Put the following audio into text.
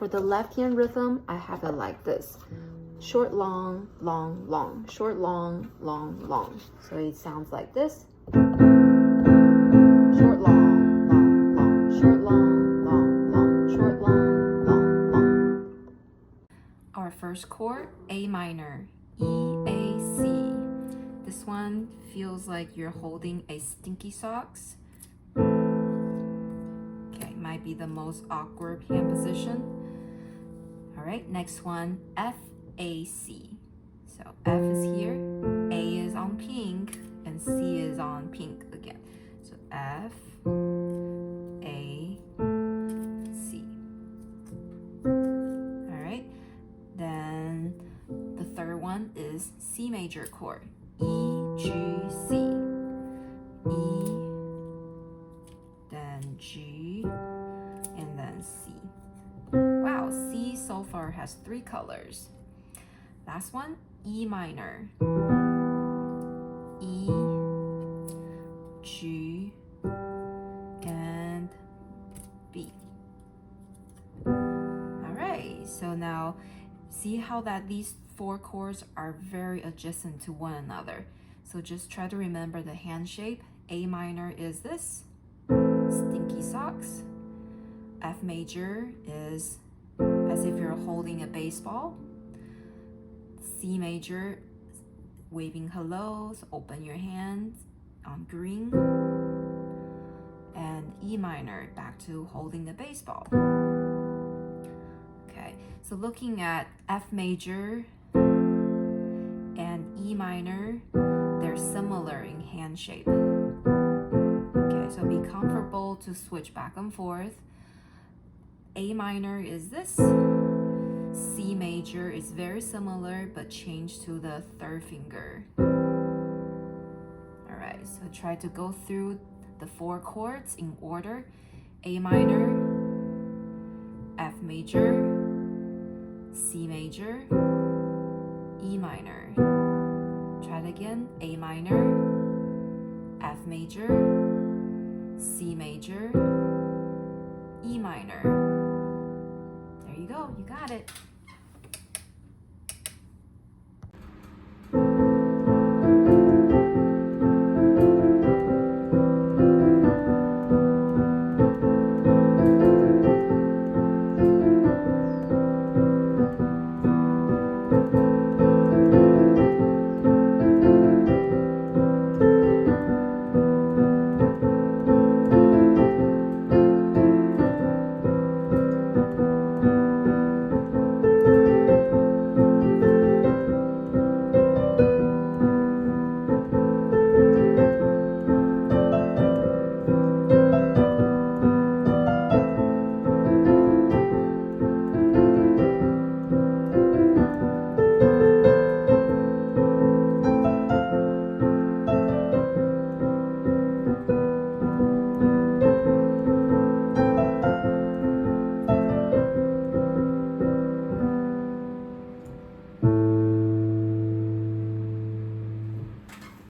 For the left hand rhythm, I have it like this. Short, long, long, long. Short, long, long, long. So it sounds like this. Short, long, long, long. Short, long, long, long. Short, long, long, long. Our first chord, A minor, E, A, C. This one feels like you're holding a stinky socks. Okay, might be the most awkward hand position. All right, next one, F, A, C. So F is here, A is on pink, and C is on pink again. So F, A, C. All right, then the third one is C major chord, E, G, C. E, then G, and then C. Wow, C so far has 3 colors. Last one, E minor. E, G, and B. All right, so now see how that these 4 chords are very adjacent to one another. So just try to remember the hand shape. A minor is this, stinky socks. F major is as if you're holding a baseball. C major, waving hellos, open your hands on green. And E minor, back to holding a baseball. Okay, so looking at F major and E minor, they're similar in hand shape. Okay, so be comfortable to switch back and forth. A minor is this. C major is very similar, but changed to the 3rd finger. All right, so try to go through the 4 chords in order. A minor, F major, C major, E minor. Try it again. A minor, F major, C major, E minor. There you go, you got it.